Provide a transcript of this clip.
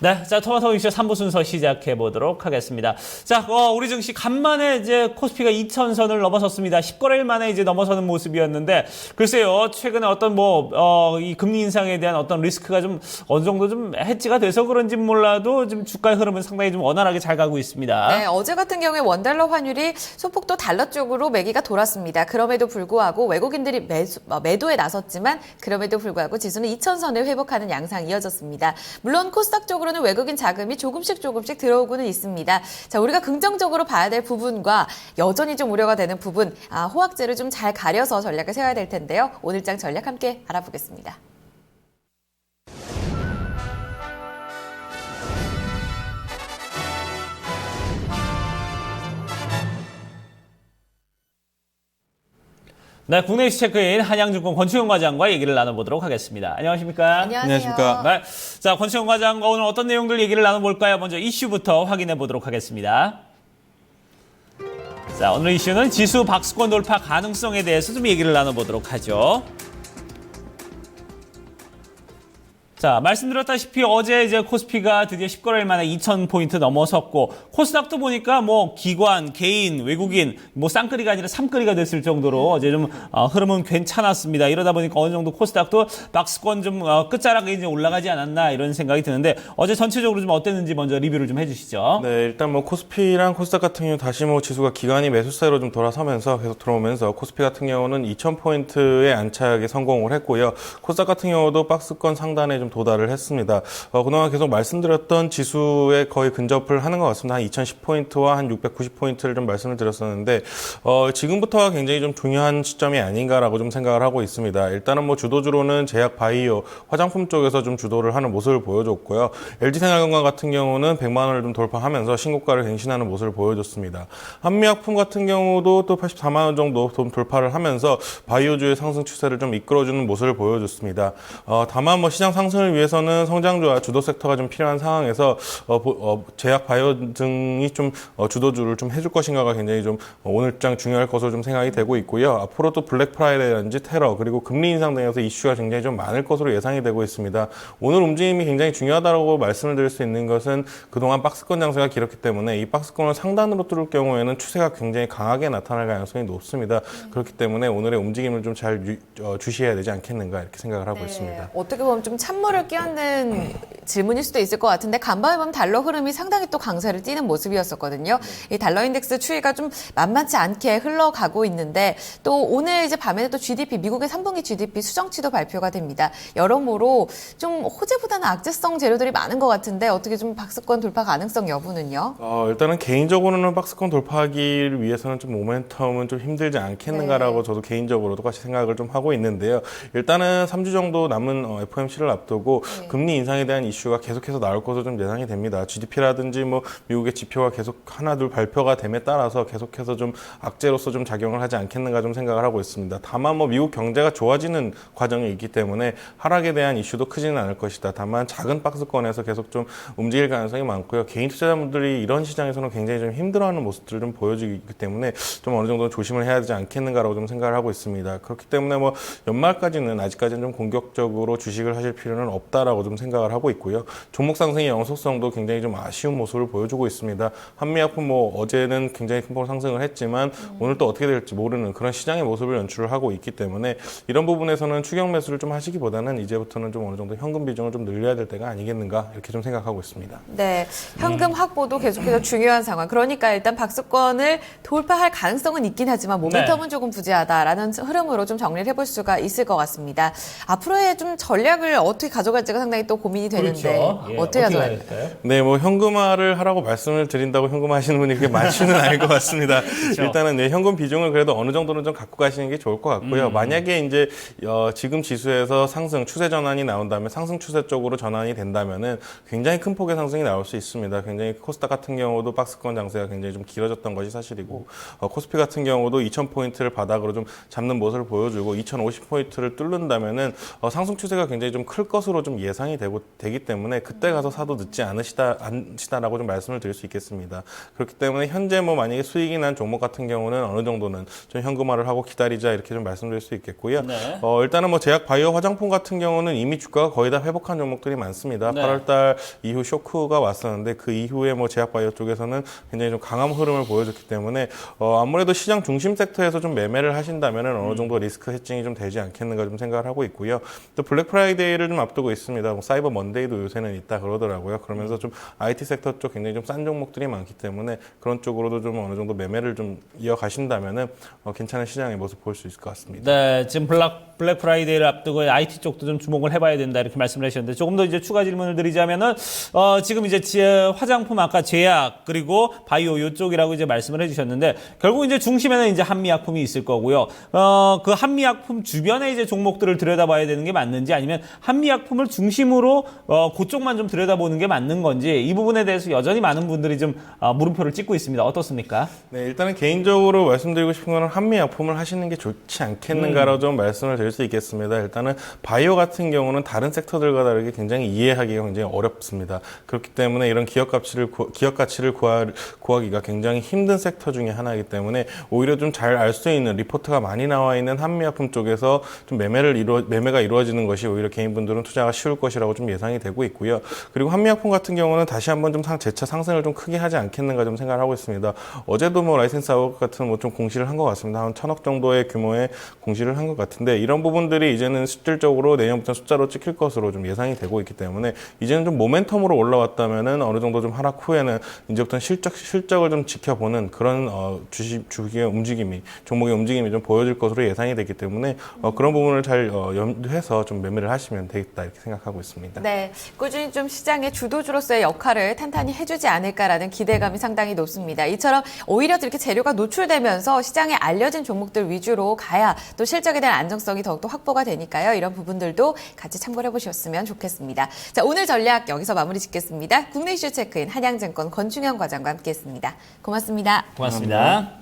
네, 자, 토마토 이슈 3부 순서 시작해 보도록 하겠습니다. 자, 우리 증시 간만에 이제 코스피가 2,000선을 넘어섰습니다. 10거래일 만에 이제 넘어서는 모습이었는데, 글쎄요, 최근에 어떤 이 금리 인상에 대한 어떤 리스크가 좀 어느 정도 좀 해지가 돼서 그런지 몰라도 좀 주가의 흐름은 상당히 좀 원활하게 잘 가고 있습니다. 네, 어제 같은 경우에 원달러 환율이 소폭도 달러 쪽으로 매기가 돌았습니다. 그럼에도 불구하고 외국인들이 매도에 나섰지만 그럼에도 불구하고 지수는 2,000선을 회복하는 양상이 이어졌습니다. 물론 코스닥 쪽으로는 외국인 자금이 조금씩 들어오고는 있습니다. 자, 우리가 긍정적으로 봐야 될 부분과 여전히 좀 우려가 되는 부분, 호황제를 좀 잘 가려서 전략을 세워야 될 텐데요. 오늘장 전략 함께 알아보겠습니다. 네, 국내 이슈 체크인 한양증권 권치용 과장과 얘기를 나눠보도록 하겠습니다. 안녕하십니까? 안녕하십니까? 네, 자, 권치용 과장과 오늘 어떤 내용들 얘기를 나눠볼까요? 먼저 이슈부터 확인해 보도록 하겠습니다. 자, 오늘 이슈는 지수 박스권 돌파 가능성에 대해서 좀 얘기를 나눠보도록 하죠. 자, 말씀드렸다시피 어제 이제 코스피가 드디어 10거래일 만에 2,000포인트 넘어섰고, 코스닥도 보니까 기관, 개인, 외국인, 쌍끌이가 아니라 삼끌이가 됐을 정도로 어제 좀 흐름은 괜찮았습니다. 이러다 보니까 어느 정도 코스닥도 박스권 좀 끝자락에 이제 올라가지 않았나 이런 생각이 드는데, 어제 전체적으로 좀 어땠는지 먼저 리뷰를 좀 해주시죠. 네, 일단 코스피랑 코스닥 같은 경우 다시 지수가 기관이 매수세로 좀 돌아서면서 계속 들어오면서 코스피 같은 경우는 2,000포인트의 안착에 성공을 했고요. 코스닥 같은 경우도 박스권 상단에 좀 도달을 했습니다. 그동안 계속 말씀드렸던 지수에 거의 근접을 하는 것 같습니다. 한 2010포인트와 한 690포인트를 좀 말씀을 드렸었는데, 지금부터가 굉장히 좀 중요한 시점이 아닌가라고 좀 생각을 하고 있습니다. 일단은 주도주로는 제약 바이오, 화장품 쪽에서 좀 주도를 하는 모습을 보여줬고요. LG생활건강 같은 경우는 100만 원을 좀 돌파하면서 신고가를 갱신하는 모습을 보여줬습니다. 한미약품 같은 경우도 또 84만 원 정도 좀 돌파를 하면서 바이오주의 상승 추세를 좀 이끌어주는 모습을 보여줬습니다. 다만 시장 상승을 위해서는 성장주와 주도 섹터가 좀 필요한 상황에서 제약 바이오 등이 좀 주도주를 좀 해줄 것인가가 굉장히 좀 오늘장 중요할 것으로 좀 생각이 되고 있고요. 앞으로 또 블랙 프라이데이라든지 테러 그리고 금리 인상 등에서 이슈가 굉장히 좀 많을 것으로 예상이 되고 있습니다. 오늘 움직임이 굉장히 중요하다고 말씀을 드릴 수 있는 것은 그동안 박스권 장세가 길었기 때문에 이 박스권을 상단으로 뚫을 경우에는 추세가 굉장히 강하게 나타날 가능성이 높습니다. 그렇기 때문에 오늘의 움직임을 좀 잘 주시해야 되지 않겠는가 이렇게 생각을 하고 있습니다. 어떻게 보면 좀 찬물을 끼얹는 질문일 수도 있을 것 같은데, 간밤에 보면 달러 흐름이 상당히 또 강세를 띠는 모습이었었거든요. 이 달러 인덱스 추이가 좀 만만치 않게 흘러가고 있는데, 또 오늘 이제 밤에는 또 GDP, 미국의 3분기 GDP 수정치도 발표가 됩니다. 여러모로 좀 호재보다는 악재성 재료들이 많은 것 같은데, 어떻게 좀 박스권 돌파 가능성 여부는요? 일단은 개인적으로는 박스권 돌파하기 위해서는 좀 모멘텀은 좀 힘들지 않겠는가라고 저도 개인적으로 똑같이 생각을 좀 하고 있는데요. 일단은 3주 정도 남은 FOMC를 앞두고 금리 인상에 대한 이슈가 계속해서 나올 것으로 좀 예상이 됩니다. GDP라든지 미국의 지표가 계속 하나 둘 발표가 됨에 따라서 계속해서 좀 악재로서 좀 작용을 하지 않겠는가 좀 생각을 하고 있습니다. 다만 미국 경제가 좋아지는 과정이 있기 때문에 하락에 대한 이슈도 크지는 않을 것이다. 다만 작은 박스권에서 계속 좀 움직일 가능성이 많고요. 개인 투자자분들이 이런 시장에서는 굉장히 좀 힘들어하는 모습들을 좀 보여주기 때문에 좀 어느 정도 조심을 해야 되지 않겠는가라고 좀 생각을 하고 있습니다. 그렇기 때문에 연말까지는 아직까지는 좀 공격적으로 주식을 하실 필요는 없다라고 좀 생각을 하고 있고요. 종목 상승의 영속성도 굉장히 좀 아쉬운 모습을 보여주고 있습니다. 한미약품 어제는 굉장히 큰 폭으로 상승을 했지만 오늘 또 어떻게 될지 모르는 그런 시장의 모습을 연출을 하고 있기 때문에 이런 부분에서는 추격 매수를 좀 하시기보다는 이제부터는 좀 어느 정도 현금 비중을 좀 늘려야 될 때가 아니겠는가 이렇게 좀 생각하고 있습니다. 네, 현금 확보도 계속해서 중요한 상황. 그러니까 일단 박스권을 돌파할 가능성은 있긴 하지만 모멘텀은 조금 부재하다라는 흐름으로 좀 정리를 해볼 수가 있을 것 같습니다. 앞으로의 좀 전략을 어떻게 가져갈지가 상당히 또 고민이 되는데, 그렇죠. 예, 어떻게 가져가야 될까요? 네, 현금화를 하라고 말씀을 드린다고 현금화하시는 분이 그렇게 많지는 않을 것 같습니다. 그렇죠. 일단은 현금 비중을 그래도 어느 정도는 좀 갖고 가시는 게 좋을 것 같고요. 만약에 이제 지금 지수에서 상승 추세 전환이 나온다면 상승 추세 쪽으로 전환이 된다면은 굉장히 큰 폭의 상승이 나올 수 있습니다. 굉장히 코스닥 같은 경우도 박스권 장세가 굉장히 좀 길어졌던 것이 사실이고, 코스피 같은 경우도 2,000포인트를 바닥으로 좀 잡는 모습을 보여주고 2,050포인트를 뚫는다면은 상승 추세가 굉장히 좀 클 것으로 좀 예상이 되기 때문에 그때 가서 사도 늦지 않으시다라고 좀 말씀을 드릴 수 있겠습니다. 그렇기 때문에 현재 뭐 만약에 수익이 난 종목 같은 경우는 어느 정도는 좀 현금화를 하고 기다리자 이렇게 좀 말씀드릴 수 있겠고요. 네. 일단은 뭐 제약 바이오 화장품 같은 경우는 이미 주가가 거의 다 회복한 종목들이 많습니다. 네. 8월달 이후 쇼크가 왔었는데 그 이후에 뭐 제약 바이오 쪽에서는 굉장히 좀 강한 흐름을 보여줬기 때문에 아무래도 시장 중심 섹터에서 좀 매매를 하신다면은 어느 정도 리스크 해칭이 좀 되지 않겠는가 좀 생각을 하고 있고요. 또 블랙 프라이데이를 좀 앞두고 있습니다. 뭐 사이버 먼데이도 요새는 있다 그러더라고요. 그러면서 좀 IT 섹터 쪽 굉장히 좀 싼 종목들이 많기 때문에 그런 쪽으로도 좀 어느 정도 매매를 좀 이어가신다면은 괜찮은 시장의 모습 볼 수 있을 것 같습니다. 네, 지금 블랙 프라이데이를 앞두고 IT 쪽도 좀 주목을 해봐야 된다 이렇게 말씀을 하셨는데 조금 더 이제 추가 질문을 드리자면은 지금 이제 화장품 아까 제약 그리고 바이오 이쪽이라고 이제 말씀을 해주셨는데 결국 이제 중심에는 이제 한미약품이 있을 거고요. 그 한미약품 주변에 이제 종목들을 들여다봐야 되는 게 맞는지 아니면 한미약품을 중심으로 그쪽만 좀 들여다보는 게 맞는 건지 이 부분에 대해서 여전히 많은 분들이 좀 물음표를 찍고 있습니다. 어떻습니까? 네, 일단은 개인적으로 말씀드리고 싶은 거는 한미약품을 하시는 게 좋지 않겠는가로 좀 말씀을 드릴 수 있겠습니다. 일단은 바이오 같은 경우는 다른 섹터들과 다르게 굉장히 이해하기가 굉장히 어렵습니다. 그렇기 때문에 이런 기업 가치를 구하기가 굉장히 힘든 섹터 중에 하나이기 때문에 오히려 좀 잘 알 수 있는 리포트가 많이 나와 있는 한미약품 쪽에서 좀 매매가 이루어지는 것이 오히려 개인분들은 투자가 쉬울 것이라고 좀 예상이 되고 있고요. 그리고 한미약품 같은 경우는 다시 한번 좀 재차 상승을 좀 크게 하지 않겠는가 좀 생각을 하고 있습니다. 어제도 뭐 라이센스 아웃 같은 뭐 좀 공시를 한 것 같습니다. 한 1,000억 정도의 규모의 공시를 한 것 같은데 이런 부분들이 이제는 실질적으로 내년부터 숫자로 찍힐 것으로 좀 예상이 되고 있기 때문에 이제는 좀 모멘텀으로 올라왔다면은 어느 정도 좀 하락 후에는 이제부터 실적을 좀 지켜보는 그런 주식의 움직임이 종목의 움직임이 좀 보여질 것으로 예상이 되기 때문에 그런 부분을 잘 염두해서 좀 매매를 하시면 되겠다 이렇게 생각하고 있습니다. 네, 꾸준히 좀 시장의 주도주로서의 역할을 탄탄히 해주지 않을까라는 기대감이 상당히 높습니다. 이처럼 오히려 이렇게 재료가 노출되면서 시장에 알려진 종목들 위주로 가야 또 실적에 대한 안정성이 더욱더 확보가 되니까요. 이런 부분들도 같이 참고를 해보셨으면 좋겠습니다. 자, 오늘 전략 여기서 마무리 짓겠습니다. 국내 이슈 체크인 한양증권 권충현 과장과 함께했습니다. 고맙습니다. 고맙습니다.